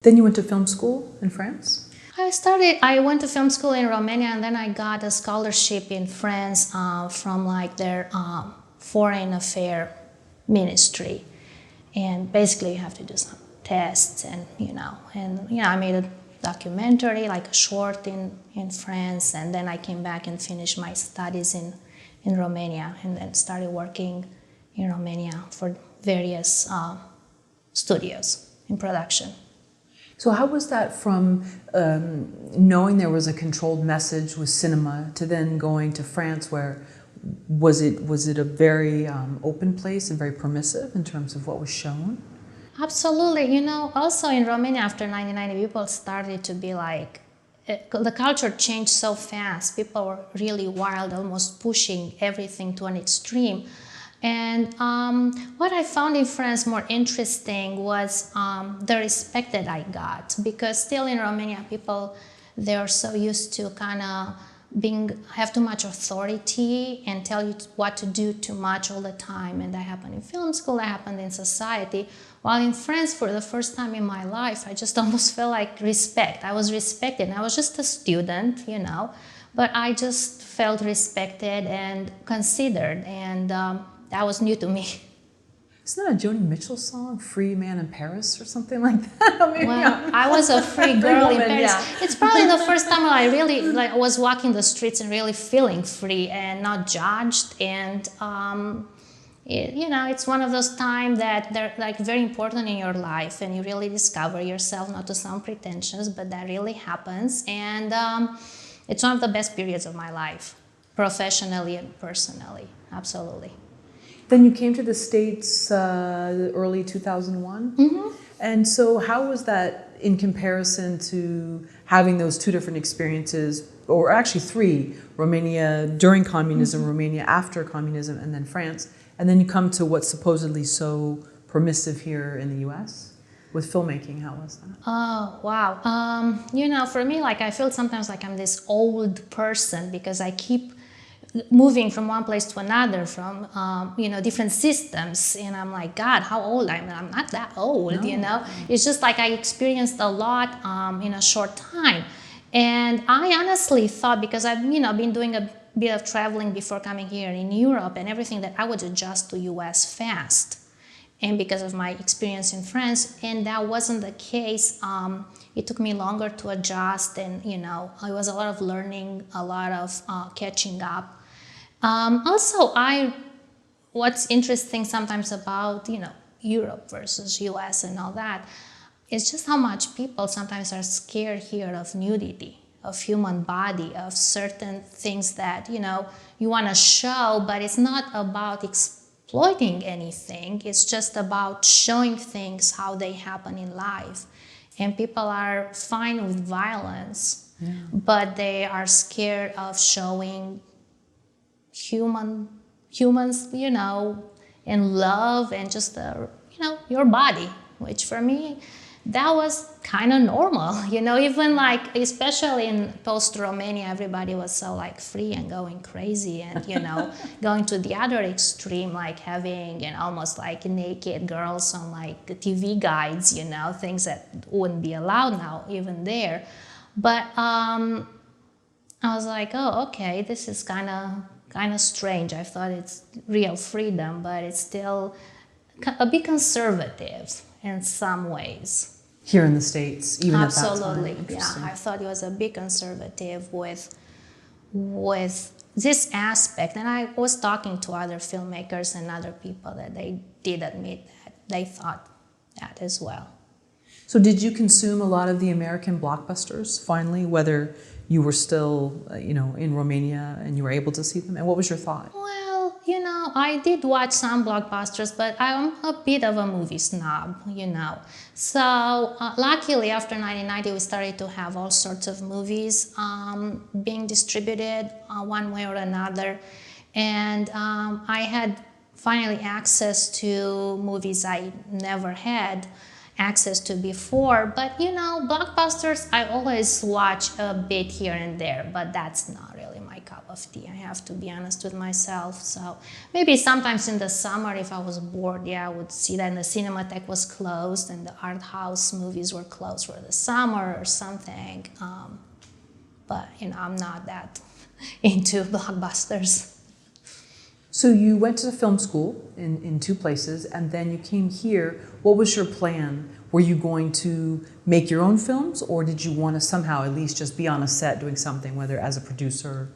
Then you went to film school in France? I went to film school in Romania, and then I got a scholarship in France from like their foreign affair ministry. And basically you have to do some tests and I made a documentary, like a short in France, and then I came back and finished my studies in Romania, and then started working in Romania for various studios in production. So how was that from knowing there was a controlled message with cinema to then going to France, where was it a very open place and very permissive in terms of what was shown? Absolutely. Also in Romania after 1990, people started to be like, the culture changed so fast. People were really wild, almost pushing everything to an extreme. And what I found in France more interesting was the respect that I got, because still in Romania, people, they're so used to kind of have too much authority and tell you what to do too much all the time. And that happened in film school, that happened in society. While in France, for the first time in my life, I just almost felt like respect. I was respected. I was just a student, but I just felt respected and considered, and that was new to me. Isn't that a Joni Mitchell song, Free Man in Paris or something like that? Well, I was a free girl woman, in Paris. yeah. It's probably the first time I really was walking the streets and really feeling free and not judged. And it's one of those times that they're like very important in your life, and you really discover yourself, not to sound pretentious, but that really happens. And it's one of the best periods of my life, professionally and personally, absolutely. Then you came to the States early 2001? Mm-hmm. And so how was that in comparison to having those two different experiences, or actually three, Romania during communism, mm-hmm. Romania after communism, and then France, and then you come to what's supposedly so permissive here in the US? With filmmaking, how was that? Oh, wow. For me, I feel sometimes like I'm this old person, because I keep moving from one place to another, from different systems, and I'm like, God, how old I am? I'm not that old, No. It's just like I experienced a lot in a short time. And I honestly thought, because I've been doing a bit of traveling before coming here in Europe and everything, that I would adjust to US fast, and because of my experience in France, and that wasn't the case. It took me longer to adjust, and it was a lot of learning, a lot of catching up. Also, what's interesting sometimes about Europe versus US and all that is just how much people sometimes are scared here of nudity, of human body, of certain things that you want to show, but it's not about exploiting anything. It's just about showing things how they happen in life. And people are fine with violence, yeah, but they are scared of showing humans, and love, and just your body, which for me, that was kind of normal, even especially in post-Romania, everybody was so free and going crazy, and going to the other extreme, having almost naked girls on TV guides, things that wouldn't be allowed now even there. But I was like, oh, okay, this is kind of strange. I thought it's real freedom, but it's still a bit conservative in some ways. Here in the States, even Absolutely, at that time? Yeah. I thought it was a bit conservative with this aspect. And I was talking to other filmmakers and other people that they did admit that they thought that as well. So did you consume a lot of the American blockbusters, finally, whether you were still, in Romania and you were able to see them? And what was your thought? Well, I did watch some blockbusters, but I'm a bit of a movie snob, So luckily, after 1990, we started to have all sorts of movies being distributed one way or another. And I had finally access to movies I never had. access to before. But blockbusters, I always watch a bit here and there, but that's not really my cup of tea. I have to be honest with myself. So maybe sometimes in the summer, if I was bored, I would see that the Cinematheque was closed and the art house movies were closed for the summer or something. But I'm not that into blockbusters. So you went to film school in two places, and then you came here. What was your plan? Were you going to make your own films, or did you want to somehow at least just be on a set doing something, whether as a producer,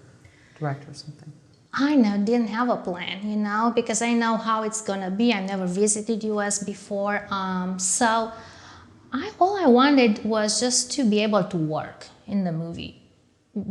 director, or something? I didn't have a plan, because I know how it's gonna be. I never visited US before, so all I wanted was just to be able to work in the movie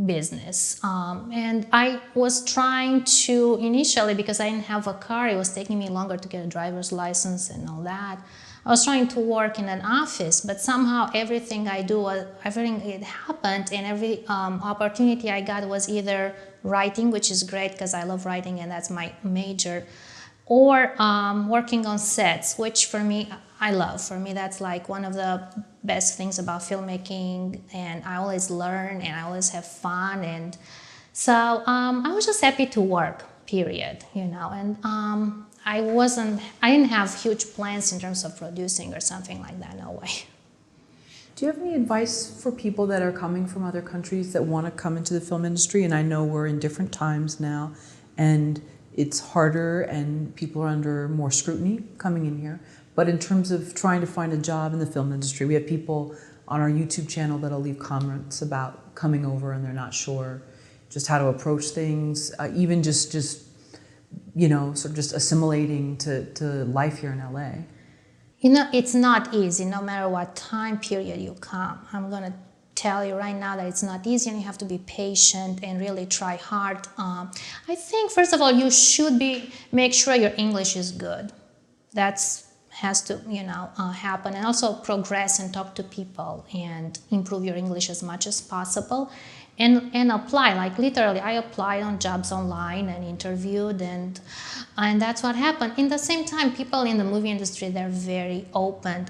business, and I was trying to initially, because I didn't have a car, it was taking me longer to get a driver's license and all that. I was trying to work in an office, but somehow everything it happened, and every opportunity I got was either writing, which is great because I love writing and that's my major, or working on sets, which for me, I love. For me, that's like one of the best things about filmmaking, and I always learn and I always have fun, and so I was just happy to work, period, and I didn't have huge plans in terms of producing or something like that, no way. Do you have any advice for people that are coming from other countries that want to come into the film industry? And I know we're in different times now, and it's harder and people are under more scrutiny coming in here. But in terms of trying to find a job in the film industry, we have people on our YouTube channel that'll leave comments about coming over and they're not sure just how to approach things, even just sort of just assimilating to life here in LA. It's not easy, no matter what time period you come. I'm going to tell you right now that it's not easy, and you have to be patient and really try hard. I think, first of all, you should make sure your English is good. Has to happen, and also progress and talk to people and improve your English as much as possible, and apply. Like literally, I applied on jobs online and interviewed, and that's what happened. In the same time, people in the movie industry, they're very open.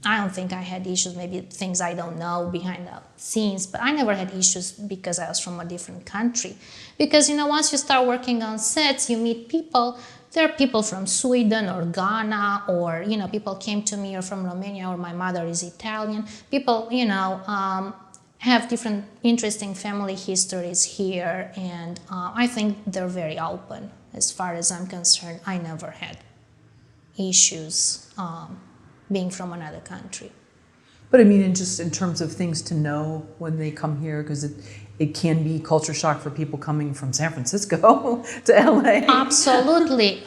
I don't think I had issues, maybe things I don't know behind the scenes, but I never had issues because I was from a different country. Because once you start working on sets, you meet people. There are people from Sweden or Ghana, or people came to me, or from Romania, or my mother is Italian. People have different interesting family histories here, and I think they're very open. As far as I'm concerned, I never had issues being from another country. But I mean, in terms of things to know when they come here, because it can be culture shock for people coming from San Francisco to LA. Absolutely.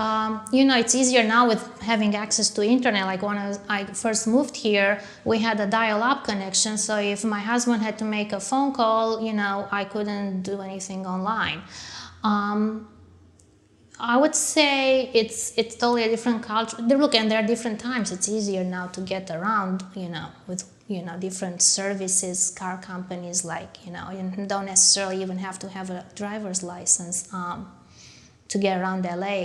It's easier now with having access to internet. Like when I first moved here, we had a dial-up connection. So if my husband had to make a phone call, I couldn't do anything online. I would say it's totally a different culture. Look, and there are different times. It's easier now to get around, with different services, car companies, like you don't necessarily even have to have a driver's license to get around LA.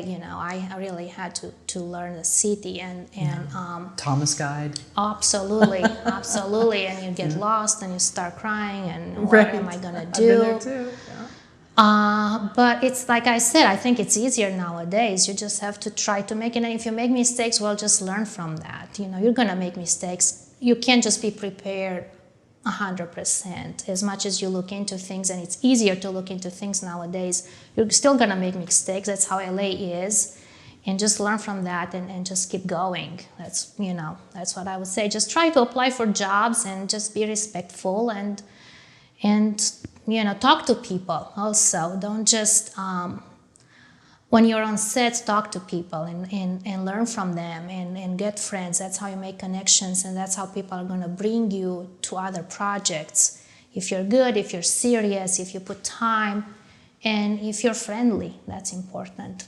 I really had to learn the city and Thomas Guide. Absolutely, absolutely, and you get lost and you start crying and what am I gonna do? I've been there too. Yeah. But it's like I said, I think it's easier nowadays. You just have to try to make it. And if you make mistakes, well, just learn from that. You're going to make mistakes. You can't just be prepared 100%. As much as you look into things, and it's easier to look into things nowadays, you're still going to make mistakes. That's how LA is. And just learn from that and just keep going. That's what I would say. Just try to apply for jobs and just be respectful and talk to people also. Don't just, when you're on sets, talk to people and learn from them and get friends. That's how you make connections, and that's how people are going to bring you to other projects. If you're good, if you're serious, if you put time, and if you're friendly, that's important.